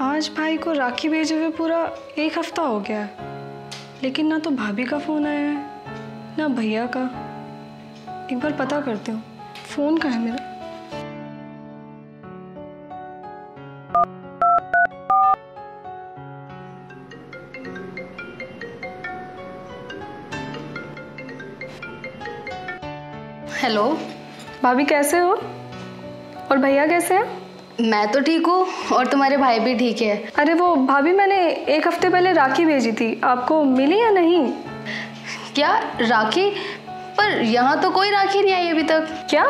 आज भाई को राखी भेजे हुए पूरा 1 हफ्ता हो गया है, लेकिन ना तो भाभी का फ़ोन आया है ना भैया का। एक बार पता करती हूँ फ़ोन कहाँ है मेरा। हेलो भाभी कैसे हो और भैया कैसे हैं? मैं तो ठीक हूँ और तुम्हारे भाई भी ठीक है। अरे वो भाभी मैंने 1 हफ्ते पहले राखी भेजी थी, आपको मिली या नहीं? क्या राखी? पर यहाँ तो कोई राखी नहीं आई अभी तक। क्या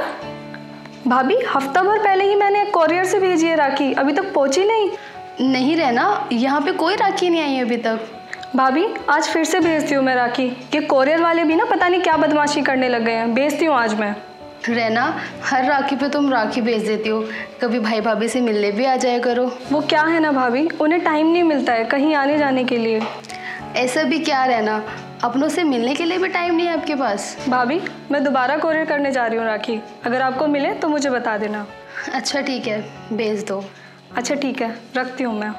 भाभी, हफ्ता भर पहले ही मैंने कोरियर से भेजी है राखी, अभी तक पहुँची नहीं? नहीं रहना, यहाँ पे कोई राखी नहीं आई अभी तक। भाभी आज फिर से भेजती हूँ मैं राखी। ये कोरियर वाले भी ना पता नहीं क्या बदमाशी करने लग गए हैं। भेजती हूँ आज मैं। रहना, हर राखी पे तुम राखी भेज देती हो, कभी भाई भाभी से मिलने भी आ जाया करो। वो क्या है ना भाभी, उन्हें टाइम नहीं मिलता है कहीं आने जाने के लिए। ऐसा भी क्या रहना, अपनों से मिलने के लिए भी टाइम नहीं है आपके पास। भाभी मैं दोबारा कोरियर करने जा रही हूँ राखी, अगर आपको मिले तो मुझे बता देना। अच्छा ठीक है, भेज दो। अच्छा ठीक है, रखती हूँ मैं।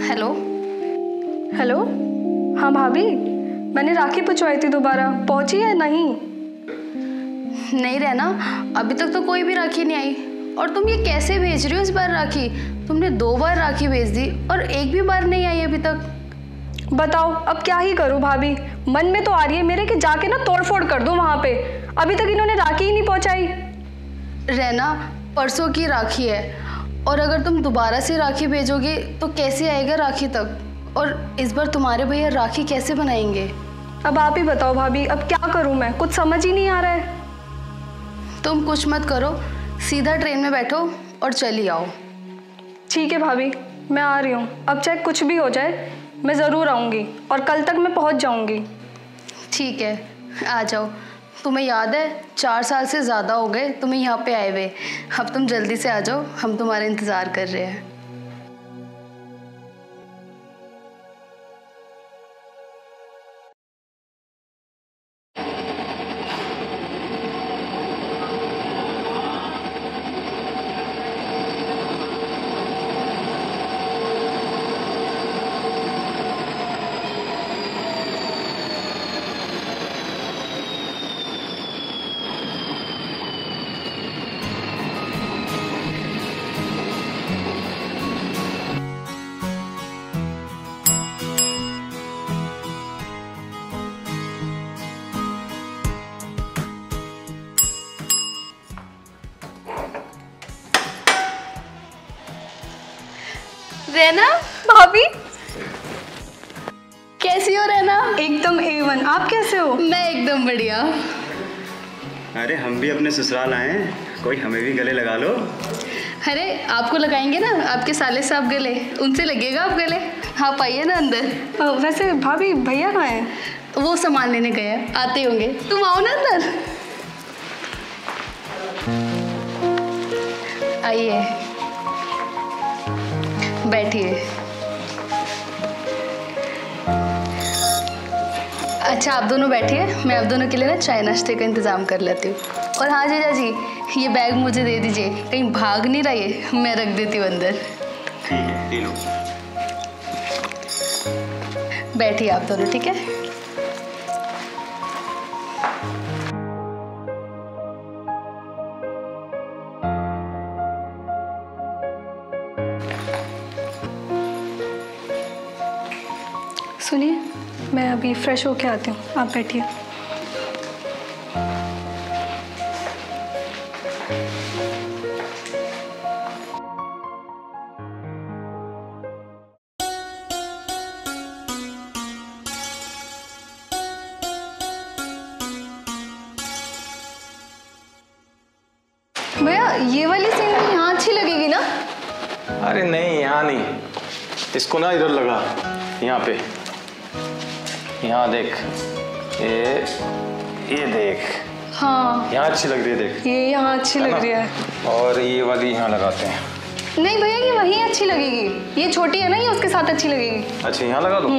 हेलो हेलो, हाँ भाभी, मैंने राखी पूछवाई थी दोबारा, पहुँची है नहीं? नहीं रहना, अभी तक तो कोई भी राखी नहीं आई। और तुम ये कैसे भेज रही हो इस बार राखी? तुमने 2 बार राखी भेज दी और एक भी बार नहीं आई अभी तक। बताओ अब क्या ही करूँ भाभी, मन में तो आ रही है मेरे कि जाके ना तोड़फोड़ कर दूँ वहाँ पे। अभी तक इन्होंने राखी ही नहीं पहुँचाई। रहना, परसों की राखी है और अगर तुम दोबारा से राखी भेजोगे तो कैसे आएगा राखी तक? और इस बार तुम्हारे भैया राखी कैसे बनाएंगे? अब आप ही बताओ भाभी, अब क्या करूँ मैं, कुछ समझ ही नहीं आ रहा है। तुम कुछ मत करो, सीधा ट्रेन में बैठो और चली आओ। ठीक है भाभी, मैं आ रही हूँ। अब चाहे कुछ भी हो जाए मैं ज़रूर आऊँगी और कल तक मैं पहुँच जाऊँगी। ठीक है, आ जाओ। तुम्हें याद है 4 साल से ज़्यादा हो गए तुम्हें यहाँ पे आए हुए। अब तुम जल्दी से आ जाओ, हम तुम्हारा इंतज़ार कर रहे हैं। रहना, भाभी कैसी हो रहना? एकदम A1, आप कैसे हो? मैं एकदम बढ़िया। अरे हम भी अपने ससुराल आए हैं, कोई हमें भी गले लगा लो। अरे आपको लगाएंगे ना, आपके साले साहब गले, उनसे लगेगा आप गले। आप आइए ना अंदर। वैसे भाभी भैया कहाँ हैं? वो सामान लेने गए हैं, आते होंगे। तुम आओ ना अंदर, आइए बैठिए। अच्छा आप दोनों बैठिए, मैं आप दोनों के लिए ना चाय नाश्ते का इंतज़ाम कर लेती हूँ। और हाँ जीजा जी, ये बैग मुझे दे दीजिए, कहीं भाग नहीं रहा ये, मैं रख देती हूँ अंदर। ठीक है, ले लो। बैठिए आप दोनों, ठीक है। सुनिए, मैं अभी फ्रेश होके आती हूँ, आप बैठिए। भैया ये वाली सीन यहाँ अच्छी लगेगी ना? अरे नहीं, यहाँ नहीं, इसको ना इधर लगा, यहाँ पे। यहाँ देख, ये देख। हाँ यहाँ अच्छी लग रही है, देख। ये यहाँ अच्छी लग रही है। और ये वाली यहाँ लगाते हैं। नहीं भैया, ये वहीं अच्छी लगेगी। ये छोटी है ना, ये उसके साथ अच्छी लगेगी। अच्छा, यहाँ लगा दो।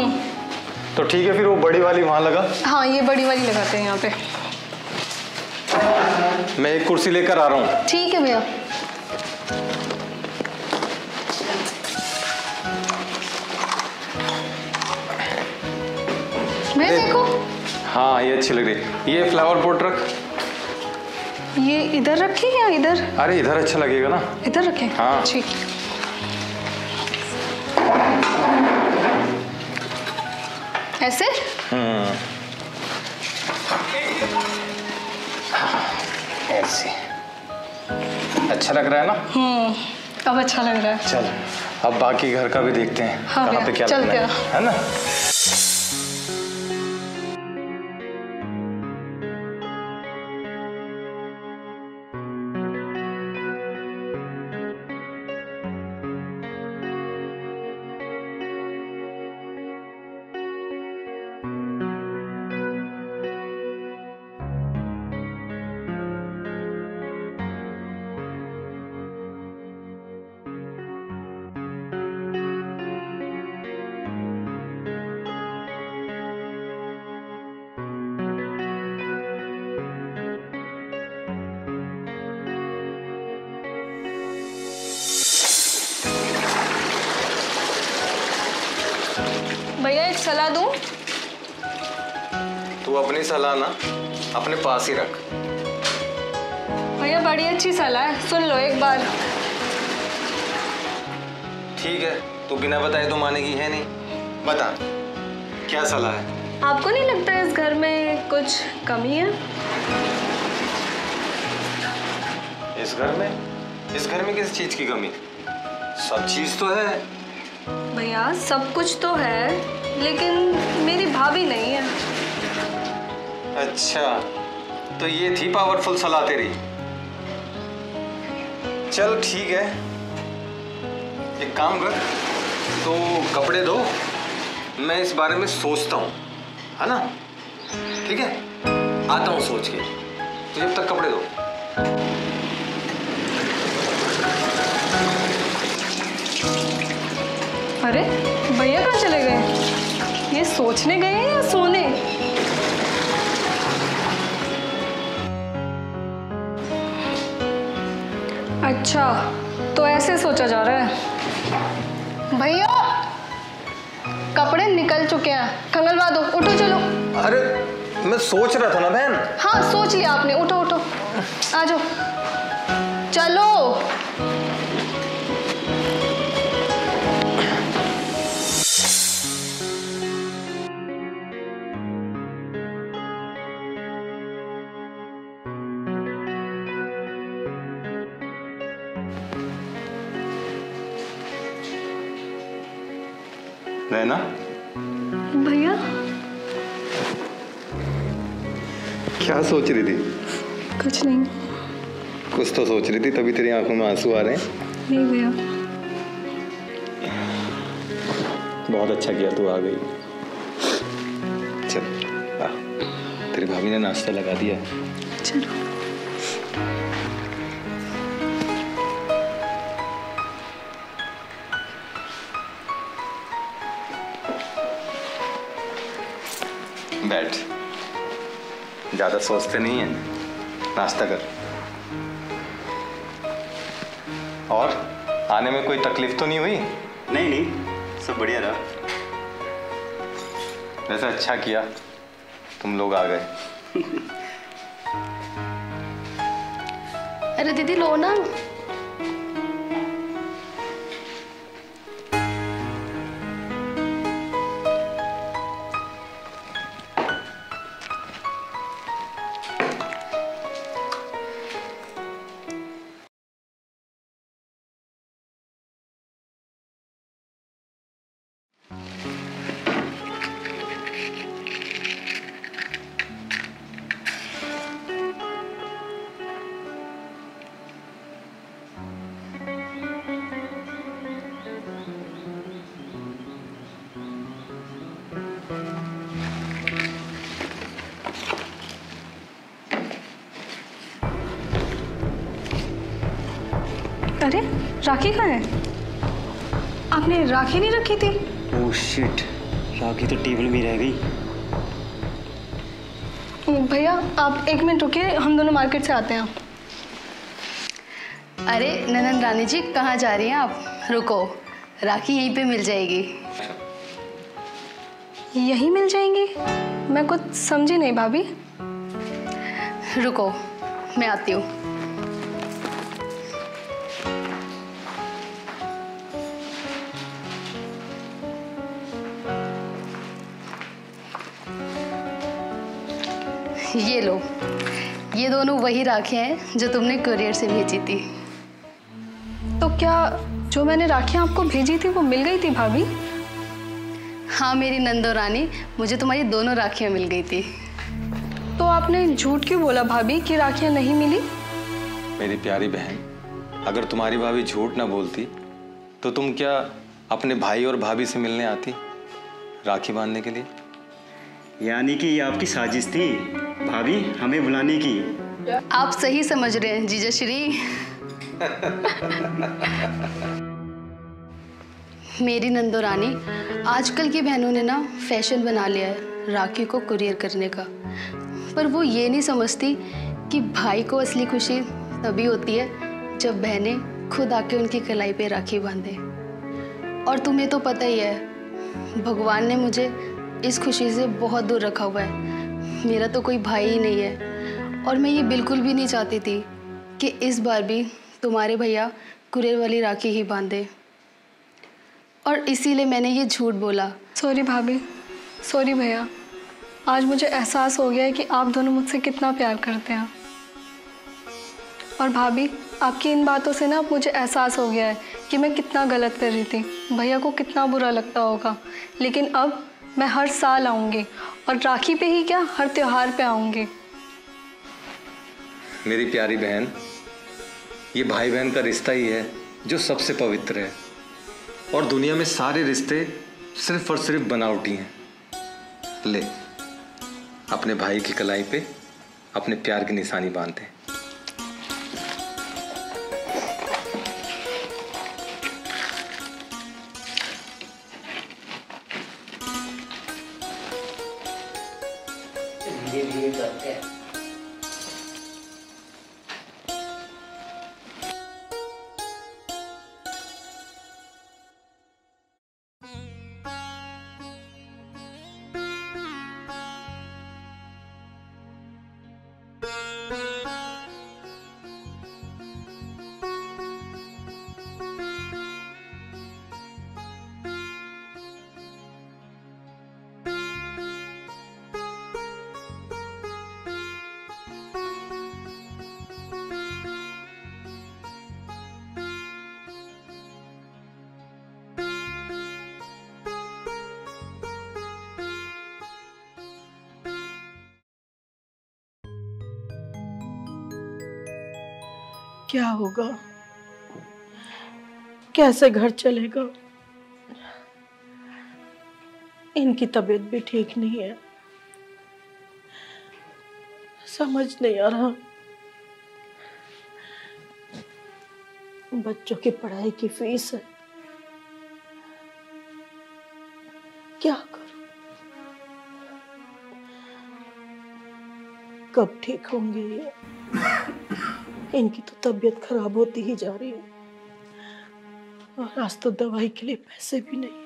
तो ठीक है, फिर वो बड़ी वाली वहाँ लगा। हाँ, ये बड़ी वाली लगाते हैं यहाँ पे। मैं एक कुर्सी लेकर आ रहा हूँ। ठीक है भैया। भैया देखो। हाँ, ये अच्छी लग रही है। ये फ्लावर पॉट रख। ये इधर रखें या इधर? अरे इधर अच्छा लगेगा ना। इधर रखें? हाँ ठीक। ऐसे? ऐसे अच्छा लग रहा है ना? अब अच्छा लग रहा है। चल, अब बाकी घर का भी देखते हैं। हाँ कहाँ पे क्या चलते लगना है ना? भैया एक सलाह दूं? तू अपनी सलाह ना अपने पास ही रख। भैया बड़ी अच्छी सलाह है, सुन लो एक बार। ठीक है, तू बिना बताए तो मानेगी है नहीं। बता, क्या सलाह है? आपको नहीं लगता इस घर में कुछ कमी है? इस घर में? इस घर में किस चीज की कमी? सब चीज तो है। भैया सब कुछ तो है, लेकिन मेरी भाभी नहीं है। अच्छा, तो ये थी पावरफुल सलाह तेरी। चल ठीक है, एक काम कर, तो कपड़े धो, मैं इस बारे में सोचता हूँ, है ना? ठीक है, आता हूँ सोच के। तो जब तक कपड़े धो। अरे भैया कहाँ चले गए? ये सोचने गए हैं या सोने? अच्छा, तो ऐसे सोचा जा रहा है। भैया कपड़े निकल चुके हैं, खंगलवा दो, उठो चलो। अरे मैं सोच रहा था ना बहन। हाँ सोच लिया आपने, उठो उठो, आ जाओ, चलो। नैना, भैया क्या सोच रही थी? कुछ नहीं। कुछ तो सोच रही थी, तभी तेरी आंखों में आंसू आ रहे हैं। नहीं भैया। बहुत अच्छा किया तू आ गई। चल आ, तेरी भाभी ने नाश्ता लगा दिया। चलो। बैठ, ज्यादा सोचते नहीं है, नाश्ता कर। और आने में कोई तकलीफ तो नहीं हुई? नहीं नहीं, सब बढ़िया रहा। वैसे अच्छा किया तुम लोग आ गए। अरे दीदी लो ना। राखी कहाँ है? आपने राखी नहीं रखी थी? ओह शिट, राखी तो टेबल में रह गई। भैया आप 1 मिनट रुकिए, हम दोनों मार्केट से आते हैं। अरे ननद रानी जी, कहाँ जा रही हैं आप? रुको, राखी यहीं पे मिल जाएगी। यहीं मिल जाएंगी? मैं कुछ समझी नहीं भाभी। रुको, मैं आती हूँ। ये लो, ये दोनों वही राखी हैं जो तुमने कुरियर से भेजी थी। तो क्या जो मैंने राखियाँ आपको भेजी थी वो मिल गई थी भाभी? हाँ मेरी नंदो रानी, मुझे तुम्हारी दोनों राखियाँ मिल गई थी। तो आपने झूठ क्यों बोला भाभी कि राखियाँ नहीं मिली? मेरी प्यारी बहन, अगर तुम्हारी भाभी झूठ ना बोलती तो तुम क्या अपने भाई और भाभी से मिलने आती राखी बांधने के लिए? यानी कि ये आपकी साजिश थी भाभी हमें बुलाने की। आप सही समझ रहे हैं जीजा श्री। मेरी नंदो रानी, आजकल की बहनों ने ना फैशन बना लिया है राखी को कुरियर करने का, पर वो ये नहीं समझती कि भाई को असली खुशी तभी होती है जब बहनें खुद आके उनकी कलाई पे राखी बांधे। और तुम्हें तो पता ही है, भगवान ने मुझे इस खुशी से बहुत दूर रखा हुआ है। मेरा तो कोई भाई ही नहीं है और मैं ये बिल्कुल भी नहीं चाहती थी कि इस बार भी तुम्हारे भैया कुरियर वाली राखी ही बांधे, और इसीलिए मैंने ये झूठ बोला। सॉरी भाभी, सॉरी भैया। आज मुझे एहसास हो गया है कि आप दोनों मुझसे कितना प्यार करते हैं। और भाभी, आपकी इन बातों से ना अब मुझे एहसास हो गया है कि मैं कितना गलत कर रही थी। भैया को कितना बुरा लगता होगा, लेकिन अब मैं हर साल आऊँगी, और राखी पे ही क्या, हर त्योहार पे आऊँगी। मेरी प्यारी बहन, ये भाई बहन का रिश्ता ही है जो सबसे पवित्र है, और दुनिया में सारे रिश्ते सिर्फ और सिर्फ बनावटी हैं। ले, अपने भाई की कलाई पे अपने प्यार की निशानी बांधते। क्या होगा, कैसे घर चलेगा? इनकी तबीयत भी ठीक नहीं है, समझ नहीं आ रहा। बच्चों की पढ़ाई की फीस है, क्या करूं? कब ठीक होंगे ये? इनकी तो तबीयत खराब होती ही जा रही है, और आज तो दवाई के लिए पैसे भी नहीं है।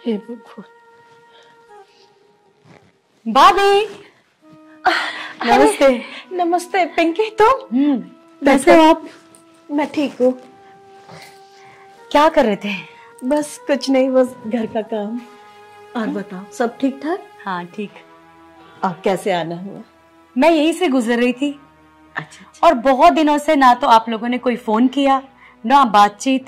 हे भगवान। भाभी, नमस्ते। नमस्ते पिंकी। तुम कैसे हो आप? मैं ठीक हूँ। क्या कर रहे थे? बस कुछ नहीं, बस घर का काम। और बताओ, सब ठीक ठाक? हाँ ठीक। और कैसे आना हुआ? मैं यहीं से गुजर रही थी। अच्छा। और बहुत दिनों से ना तो आप लोगों ने कोई फोन किया ना बातचीत,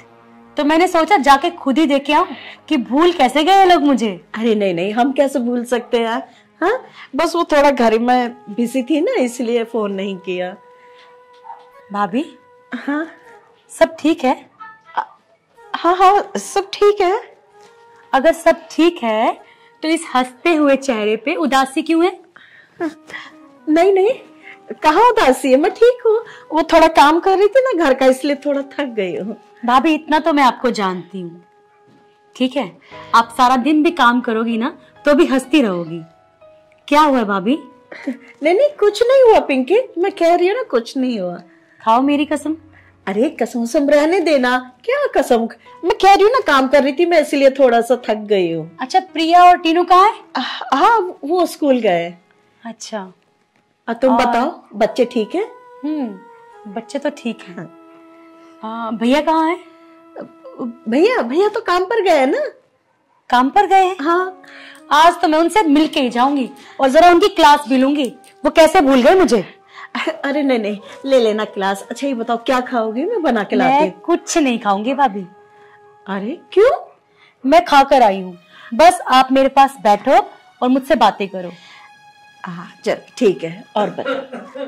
तो मैंने सोचा जाके खुद ही देख आऊं कि भूल कैसे गए लोग मुझे। अरे नहीं नहीं, हम कैसे भूल सकते हैं। हाँ, बस वो थोड़ा घर में बिजी थी ना, इसलिए फोन नहीं किया। भाभी, हाँ सब ठीक है? हाँ हाँ, सब ठीक है। अगर सब ठीक है तो इस हंसते हुए चेहरे पे उदासी क्यों है? नहीं नहीं, कहाँ उदासी है, मैं ठीक हूँ। वो थोड़ा काम कर रही थी ना घर का, इसलिए थोड़ा थक गई हूँ। भाभी इतना तो मैं आपको जानती हूँ, ठीक है? आप सारा दिन भी काम करोगी ना तो भी हंसती रहोगी। क्या हुआ भाभी? नहीं नहीं, कुछ नहीं हुआ पिंकी, मैं कह रही हूँ ना कुछ नहीं हुआ। खाओ मेरी कसम। अरे कसम सम रहने देना, क्या कसम, मैं कह रही हूँ ना काम कर रही थी मैं, इसलिए थोड़ा सा थक गई हूँ। अच्छा, प्रिया और टीनू कहाँ है? हाँ वो स्कूल गए। अच्छा, तुम बताओ, बच्चे ठीक है? बच्चे तो ठीक हैं। भैया कहाँ है? भैया भैया तो काम पर गए ना। काम पर गए हैं? हाँ। आज तो मैं उनसे मिल के ही जाऊंगी और जरा उनकी क्लास भी लूंगी। वो कैसे भूल गए मुझे? अरे नहीं नहीं, ले लेना क्लास। अच्छा ये बताओ क्या खाओगी, मैं बना के लाती हूँ। मैं कुछ नहीं खाऊंगी भाभी। अरे क्यों? मैं खा कर आई हूँ, बस आप मेरे पास बैठो और मुझसे बातें करो। चल ठीक है, और बताओ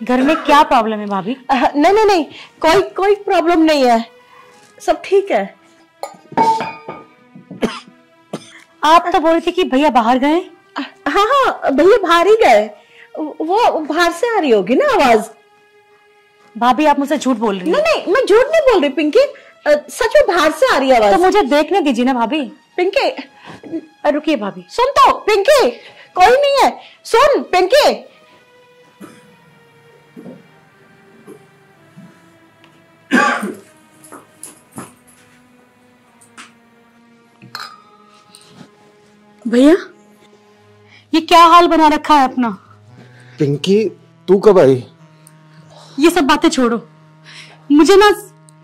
घर में क्या प्रॉब्लम है भाभी? नहीं नहीं नहीं, कोई प्रॉब्लम नहीं है, सब ठीक है। आप तो बोल रही थी कि भैया बाहर गए। हाँ भैया बाहर ही गए, वो बाहर से आ रही होगी ना आवाज। भाभी आप मुझसे झूठ बोल रही हैं। नहीं नहीं, मैं झूठ नहीं बोल रही पिंकी, सच में बाहर से आ रही है आवाज। तो मुझे देखने दीजिए ना भाभी। पिंकी रुकिए भाभी। सुन तो पिंकी, कोई नहीं है, सुन पिंकी। भैया ये क्या हाल बना रखा है अपना? पिंकी तू कब आई? ये सब बातें छोड़ो, मुझे ना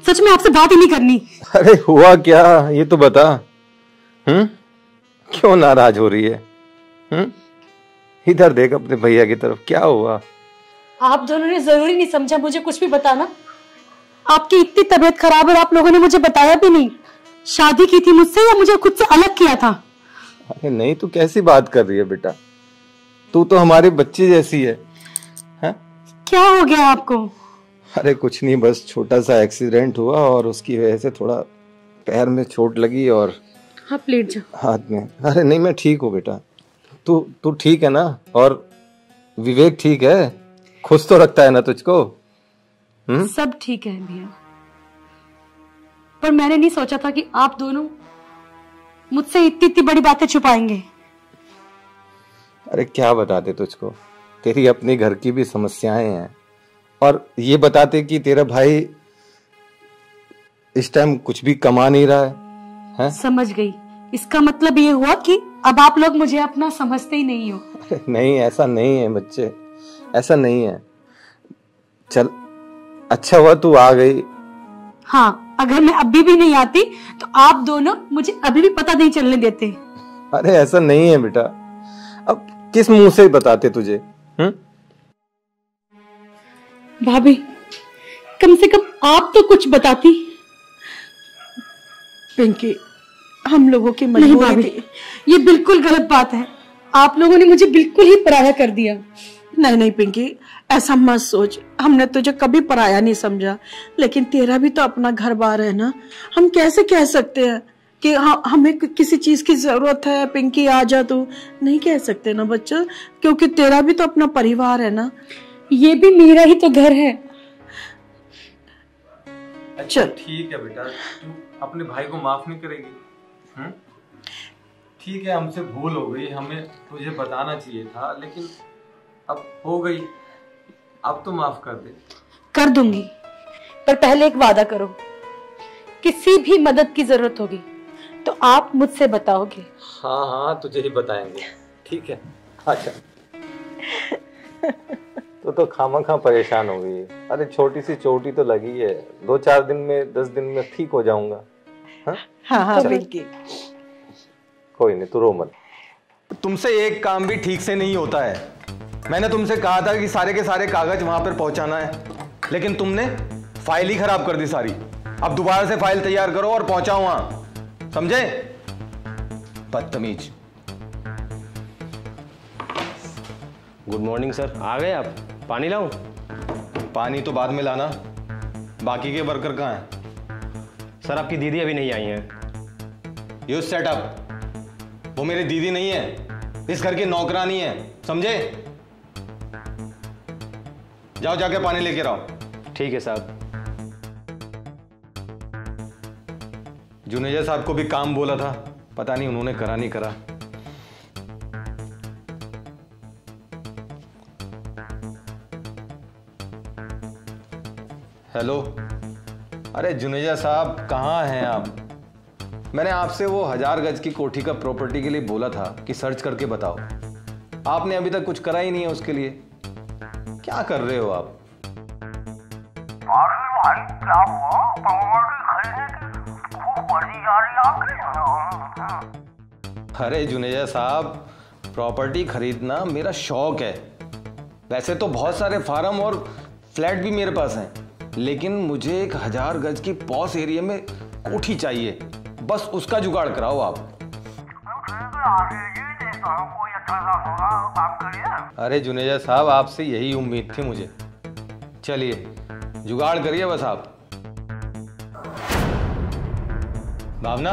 सच में आपसे बात ही नहीं करनी। अरे हुआ क्या ये तो बता। क्यों नाराज हो रही है? इधर देख अपने भैया की तरफ, क्या हुआ? आप दोनों ने जरूरी नहीं समझा मुझे कुछ भी बताना। आपकी इतनी तबीयत खराब है, आप लोगों ने मुझे बताया भी नहीं। शादी की थी मुझसे या मुझे खुद से अलग किया था? अरे नहीं, तू कैसी बात कर रही है बेटा, तू तो हमारी बच्ची जैसी है। क्या हो गया आपको? अरे कुछ नहीं, बस छोटा सा एक्सीडेंट हुआ और उसकी वजह से थोड़ा पैर में चोट लगी और आप लेट जाओ। हाथ में। अरे नहीं मैं ठीक हूँ बेटा, तू ठीक है ना? और विवेक ठीक है? खुश तो रखता है ना तुझको? सब ठीक है भैया, पर मैंने नहीं सोचा था कि आप दोनों मुझसे इतनी बड़ी बातें छुपाएंगे। अरे क्या बताते तुझको, तेरी अपनी घर की भी समस्याएं हैं, और ये बताते कि तेरा भाई इस टाइम कुछ भी कमा नहीं रहा है? समझ गई, इसका मतलब ये हुआ कि अब आप लोग मुझे अपना समझते ही नहीं हो। अरे नहीं, ऐसा नहीं है बच्चे, ऐसा नहीं है। चल अच्छा हुआ तू आ गई। हाँ, अगर मैं अभी भी नहीं आती तो आप दोनों मुझे अभी भी पता नहीं चलने देते। अरे ऐसा नहीं है बेटा, अब किस मुंह से बताते तुझे? भाभी कम से कम आप तो कुछ बताती। पिंकी हम लोगों की नहीं मजबूरी भाभी, थी। ये बिल्कुल गलत बात है। आप लोगों ने मुझे बिल्कुल ही पराया कर दिया। नहीं नहीं पिंकी, ऐसा मत सोच, हमने तुझे कभी पराया नहीं समझा, लेकिन तेरा भी तो अपना घर बार है ना। हम कैसे कह सकते हैं कि हमें किसी चीज की जरूरत है, पिंकी आ जा तू, नहीं कह सकते ना बच्चा, क्योंकि तेरा भी तो अपना परिवार है ना। ये भी मेरा ही तो घर है। अच्छा ठीक है बेटा, तू अपने भाई को माफ नहीं करेगी? ठीक है, हमसे भूल हो गई, हमें तुझे बताना चाहिए था, लेकिन अब हो गई, अब तो माफ कर दे। कर दूंगी, पर पहले एक वादा करो, किसी भी मदद की जरूरत होगी तो आप मुझसे बताओगे। हाँ हाँ तुझे ही बताएंगे, ठीक है? अच्छा तो खामा परेशान हो गई। अरे छोटी सी चोटी तो लगी है, 2-4 दिन में 10 दिन में ठीक हो जाऊंगा। हाँ पिंकी, कोई नहीं, तू रो मत। तुमसे एक काम भी ठीक से नहीं होता है। मैंने तुमसे कहा था कि सारे के सारे कागज वहां पर पहुंचाना है, लेकिन तुमने फाइल ही खराब कर दी सारी। अब दोबारा से फाइल तैयार करो और पहुंचाओ वहां, समझे? बदतमीज। गुड मॉर्निंग सर, आ गए आप? पानी लाऊं? पानी तो बाद में लाना, बाकी के वर्कर कहाँ हैं? सर आपकी दीदी अभी नहीं आई हैं। यू सेट अप, वो मेरी दीदी नहीं है, इस घर की नौकरानी है, समझे? जाओ जाके पानी लेके आओ। ठीक है साहब। जुनेजा साहब को भी काम बोला था, पता नहीं उन्होंने करा नहीं करा। हेलो, अरे जुनेजा साहब कहाँ हैं आप? मैंने आपसे वो 1000 गज की कोठी का प्रॉपर्टी के लिए बोला था कि सर्च करके बताओ। आपने अभी तक कुछ करा ही नहीं है उसके लिए। क्या कर रहे हो आप? भाई क्या हुआ? प्रॉपर्टी खरीदने की खूब मर्जी आ रही है आपकी। अरे जुनेजा साहब, प्रॉपर्टी खरीदना मेरा शौक है। वैसे तो बहुत सारे फार्म और फ्लैट भी मेरे पास हैं, लेकिन मुझे एक 1000 गज की पॉश एरिया में कोठी चाहिए। बस उसका जुगाड़ कराओ आप। अरे जुनेजा साहब, आपसे यही उम्मीद थी मुझे। चलिए जुगाड़ करिए बस आप। भावना,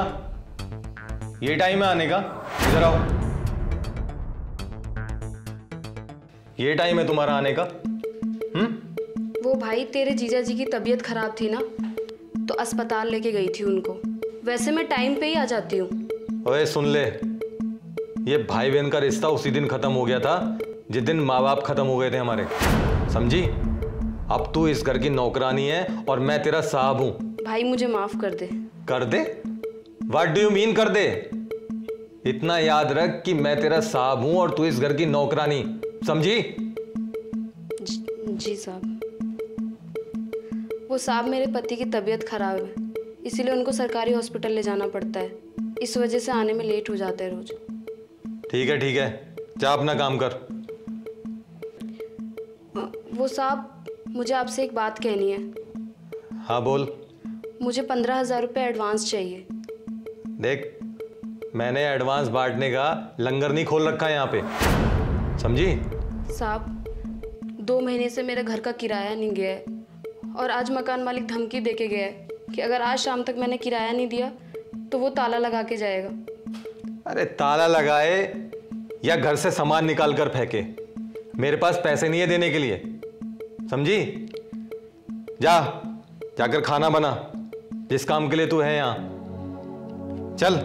ये टाइम है आने का, इधर आओ। ये टाइम है तुम्हारा आने का। वो भाई तेरे जीजा जी की तबीयत खराब थी ना, तो अस्पताल लेके गई थी उनको। वैसे मैं टाइम पे ही आ जाती हूँ। ओए सुन ले, ये भाई बहन का रिश्ता उसी दिन खत्म हो गया था जिस दिन माँ बाप खत्म हो गए थे हमारे, समझी? अब तू इस घर की नौकरानी है और मैं तेरा साहब हूं। भाई मुझे माफ कर दे। कर दे? व्हाट डू यू मीन कर दे? इतना याद रख कि मैं तेरा साहब हूं और तू इस घर की नौकरानी, समझी? जी साहब। वो साहब, मेरे पति की तबीयत खराब है, इसीलिए उनको सरकारी हॉस्पिटल ले जाना पड़ता है। इस वजह से आने में लेट हो जाता है रोज। ठीक है, जा अपना काम कर। वो साहब, मुझे आपसे एक बात कहनी है। हाँ बोल। मुझे 15,000 रुपये एडवांस चाहिए। देख, मैंने एडवांस बांटने का लंगर नहीं खोल रखा है यहाँ पे, समझी? साहब, 2 महीने से मेरे घर का किराया नहीं गया है, और आज मकान मालिक धमकी दे के गया है कि अगर आज शाम तक मैंने किराया नहीं दिया तो वो ताला लगा के जाएगा। अरे ताला लगाए या घर से सामान निकाल कर फेंके, मेरे पास पैसे नहीं है देने के लिए, समझी? जाकर खाना बना, जिस काम के लिए तू है यहां। चल।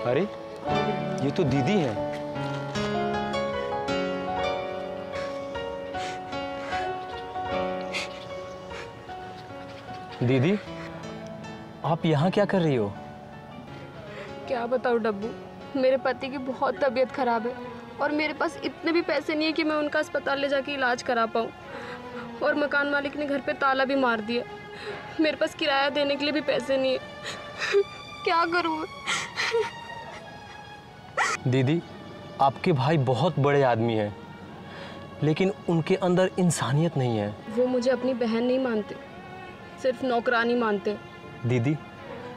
अरे ये तो दीदी है। दीदी, आप यहाँ क्या कर रही हो? क्या बताऊँ डब्बू, मेरे पति की बहुत तबीयत खराब है और मेरे पास इतने भी पैसे नहीं है कि मैं उनका अस्पताल ले जाके इलाज करा पाऊँ। और मकान मालिक ने घर पे ताला भी मार दिया। मेरे पास किराया देने के लिए भी पैसे नहीं है। क्या करूँ? दीदी, आपके भाई बहुत बड़े आदमी हैं, लेकिन उनके अंदर इंसानियत नहीं है। वो मुझे अपनी बहन नहीं मानते, सिर्फ नौकरानी मानते। दीदी,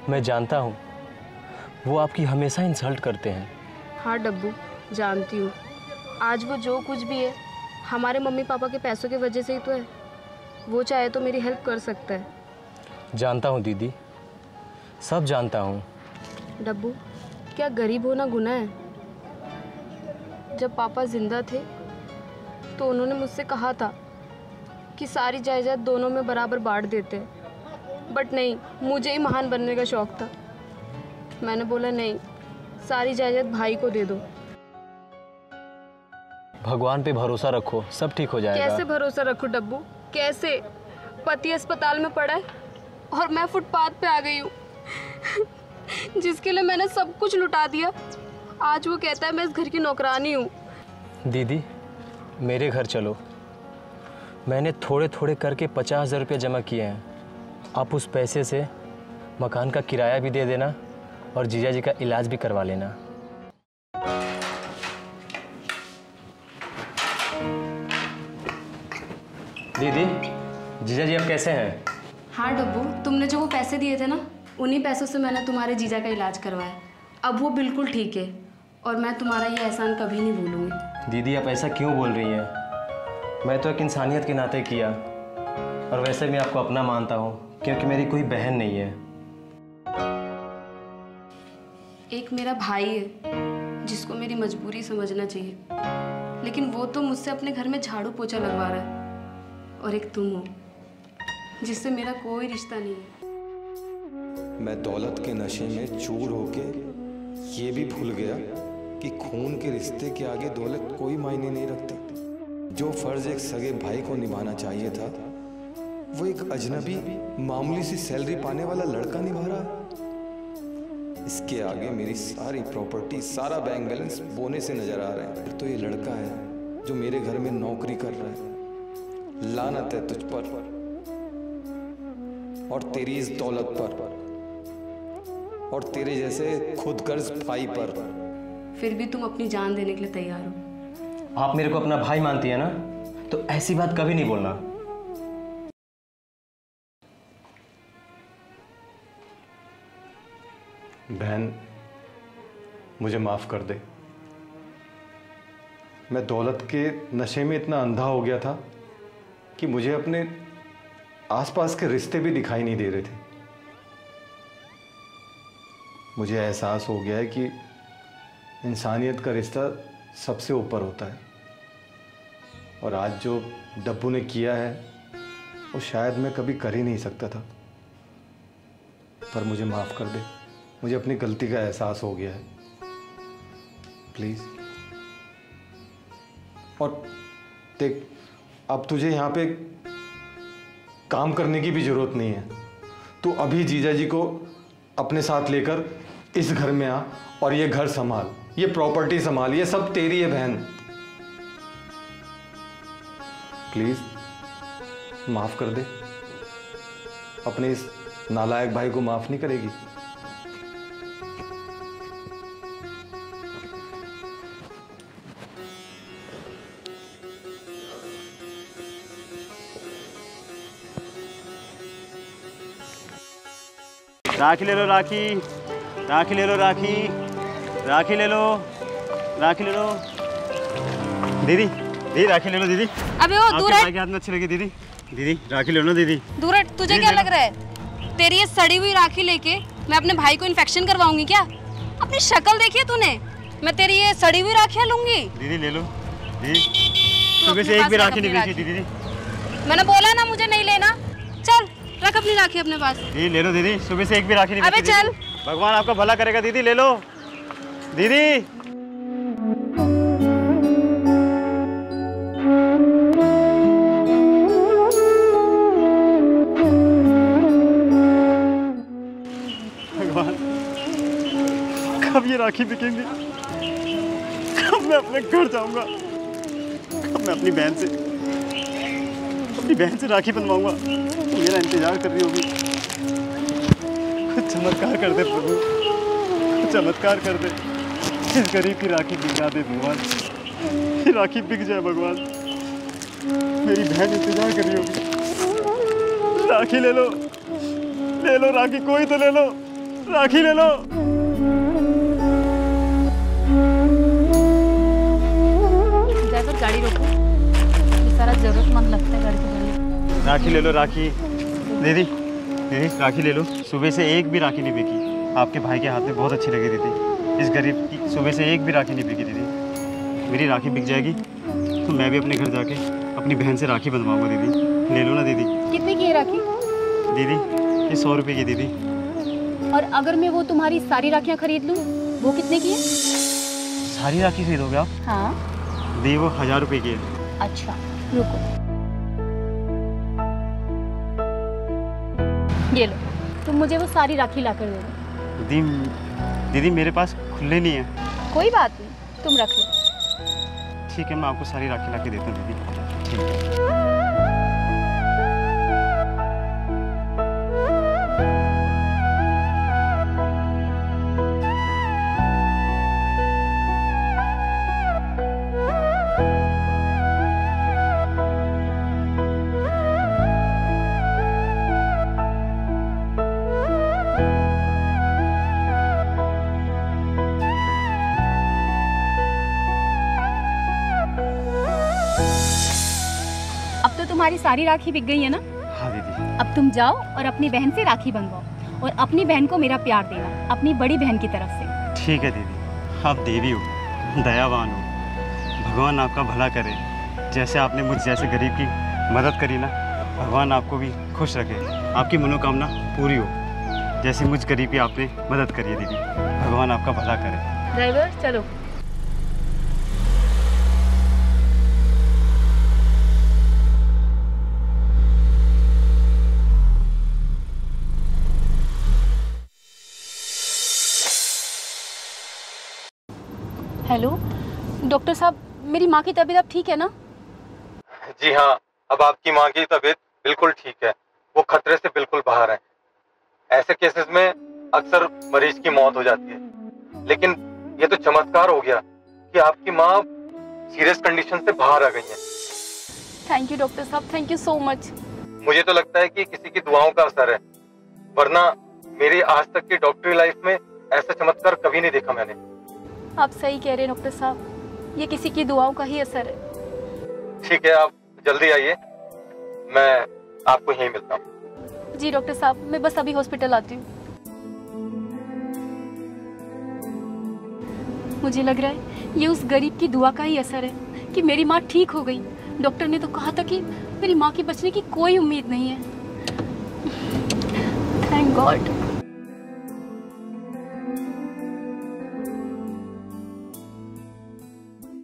मैं जानता हूँ वो आपकी हमेशा इंसल्ट करते हैं। हाँ डब्बू, जानती हूँ। आज वो जो कुछ भी है हमारे मम्मी पापा के पैसों की वजह से ही तो है। वो चाहे तो मेरी हेल्प कर सकता है। जानता हूँ दीदी, सब जानता हूँ। डब्बू, क्या गरीब होना गुनाह है? जब पापा जिंदा थे तो उन्होंने मुझसे कहा था कि सारी जायदाद दोनों में बराबर बांट देते हैं, बट नहीं, मुझे ही महान बनने का शौक था। मैंने बोला नहीं, सारी जायदाद भाई को दे दो। भगवान पे भरोसा रखो, सब ठीक हो जाएगा। कैसे भरोसा रखूं डब्बू, कैसे? पति अस्पताल में पड़ा है और मैं फुटपाथ पे आ गई हूँ। जिसके लिए मैंने सब कुछ लुटा दिया, आज वो कहता है मैं इस घर की नौकरानी हूँ। दीदी, मेरे घर चलो, मैंने थोड़े थोड़े करके 50,000 रुपये जमा किए हैं। आप उस पैसे से मकान का किराया भी दे देना और जीजा जी का इलाज भी करवा लेना। दीदी, जीजा जी अब कैसे हैं? हाँ डब्बू, तुमने जो वो पैसे दिए थे ना, उन्हीं पैसों से मैंने तुम्हारे जीजा का इलाज करवाया। अब वो बिल्कुल ठीक है और मैं तुम्हारा ये एहसान कभी नहीं भूलूंगी। दीदी आप ऐसा क्यों बोल रही हैं? मैं तो एक इंसानियत के नाते किया, और वैसे मैं आपको अपना मानता हूँ क्योंकि मेरी कोई बहन नहीं है। एक मेरा भाई है जिसको मेरी मजबूरी समझना चाहिए, लेकिन वो तो मुझसे अपने घर में झाड़ू पोछा लगवा रहा है। और एक तुम हो जिससे मेरा कोई रिश्ता नहीं है। मैं दौलत के नशे में चूर होके ये भी भूल गया कि खून के रिश्ते के आगे दौलत कोई मायने नहीं रखती। जो फर्ज एक सगे भाई को निभाना चाहिए था वो एक अजनबी मामूली सी सैलरी पाने वाला लड़का निभा रहा है। इसके आगे मेरी सारी प्रॉपर्टी, सारा बैंक बैलेंस बोने से नजर आ रहे हैं। तो ये लड़का है जो मेरे घर में नौकरी कर रहा है। लानत है तुझ पर और तेरी इस दौलत पर और तेरे जैसे खुदगर्ज भाई पर। फिर भी तुम अपनी जान देने के लिए तैयार हो। आप मेरे को अपना भाई मानती है ना, तो ऐसी बात कभी नहीं बोलना। बहन, मुझे माफ कर दे। मैं दौलत के नशे में इतना अंधा हो गया था कि मुझे अपने आसपास के रिश्ते भी दिखाई नहीं दे रहे थे। मुझे एहसास हो गया है कि इंसानियत का रिश्ता सबसे ऊपर होता है, और आज जो डब्बू ने किया है वो शायद मैं कभी कर ही नहीं सकता था। पर मुझे माफ कर दे, मुझे अपनी गलती का एहसास हो गया है, प्लीज। और देख, अब तुझे यहाँ पे काम करने की भी जरूरत नहीं है। तू अभी जीजा जी को अपने साथ लेकर इस घर में आ और ये घर संभाल, ये प्रॉपर्टी संभाल, ये सब तेरी है बहन। प्लीज माफ कर दे। अपने इस नालायक भाई को माफ नहीं करेगी? राखी ले लो, राखी राखी ले लो, राखी राखी ले लो, राखी ले लो। दीदी दीदी राखी ले लो दीदी। अबे वो दूर है। आपके हाथ में अच्छी लगी दीदी। दीदी राखी ले लो दीदी। दूर है। तुझे क्या लग रहा है तेरी ये सड़ी हुई राखी लेके मैं अपने भाई को इन्फेक्शन करवाऊंगी क्या? अपनी शक्ल देखी है तूने? मैं तेरी ये सड़ी हुई राखियां लूंगी। दीदी ले लो दीदी। सुबह से एक भी राखी नहीं बेची दीदी। मैंने बोला ना मुझे नहीं लेना। चल रख अपनी राखी अपने पास। दीदी ले लो दीदी, सुबह से एक भी राखी नहीं बेची। अबे चल, भगवान आपका भला करेगा दीदी। ले लो दीदी। भगवान कब ये राखी बिकेंगी? कब मैं अपने घर जाऊंगा? कब मैं अपनी बहन से राखी बनवाऊंगा? मेरा इंतजार कर रही होगी। कुछ चमत्कार कर दे प्रभु, कुछ चमत्कार कर दे। इस गरीब की राखी बिका दे भगवान। ये राखी बिक जाए भगवान। मेरी बहन इंतजार कर रही होगी। राखी ले लो राखी, कोई तो ले लो, राखी ले लो। ड्राइवर गाड़ी रोको, ये सारा जरूरतमंद लगता है गाड़ी को। राखी ले लो, राखी। दीदी दीदी राखी ले लो। सुबह से एक भी राखी नहीं बिकी। आपके भाई के हाथ में बहुत अच्छी लगी दीदी। इस गरीब की सुबह से एक भी राखी नहीं बिकी दीदी। मेरी राखी बिक जाएगी तो मैं भी अपने घर जाके अपनी बहन से राखी बनवाऊंगा दीदी। ले लो ना दीदी। कितने की है राखी? दीदी ये 100 रुपये की दीदी। और अगर मैं वो तुम्हारी सारी राखियाँ खरीद लूँ, वो कितने की है? सारी राखी खरीदोगे आप? हाँ। दी वो 1000 रुपये की है। अच्छा रुको, ये लो, तुम मुझे वो सारी राखी ला कर दे दो। दीदी मेरे पास खुले नहीं है। कोई बात नहीं, तुम रख लो। ठीक है, मैं आपको सारी राखी ला के देता हूँ दीदी। ठीक है। तुम्हारी सारी राखी बिक गई है ना? हाँ दीदी। अब तुम जाओ और अपनी बहन से राखी बनवाओ और अपनी बहन को मेरा प्यार देना अपनी बड़ी बहन की तरफ से। ठीक है दीदी, आप देवी हो, दयावान हो, भगवान आपका भला करे। जैसे आपने मुझ जैसे गरीब की मदद करी ना, भगवान आपको भी खुश रखे, आपकी मनोकामना पूरी हो। जैसे मुझ गरीब की आपने मदद करी है दीदी, भगवान आपका भला करे। ड्राइवर चलो। हेलो डॉक्टर साहब, मेरी माँ की तबीयत अब ठीक है ना? जी हाँ, अब आपकी माँ की तबीयत बिल्कुल ठीक है, वो खतरे से बिल्कुल बाहर है। ऐसे केसेस में अक्सर मरीज की मौत हो जाती है, लेकिन ये तो चमत्कार हो गया कि आपकी माँ सीरियस कंडीशन से बाहर आ गई है। थैंक यू डॉक्टर साहब, थैंक यू सो मच। मुझे तो लगता है कि किसी की दुआओं का असर है, वरना मेरी आज तक की डॉक्टरी लाइफ में ऐसा चमत्कार कभी नहीं देखा मैंने। आप सही कह रहे हैं डॉक्टर साहब, ये किसी की दुआओं का ही असर है। ठीक है, आप जल्दी आइए, मैं आपको यहीं मिलता हूँ। जी डॉक्टर साहब, मैं बस अभी हॉस्पिटल आती हूँ। मुझे लग रहा है ये उस गरीब की दुआ का ही असर है कि मेरी माँ ठीक हो गई। डॉक्टर ने तो कहा था कि मेरी माँ की बचने की कोई उम्मीद नहीं है। Thank God.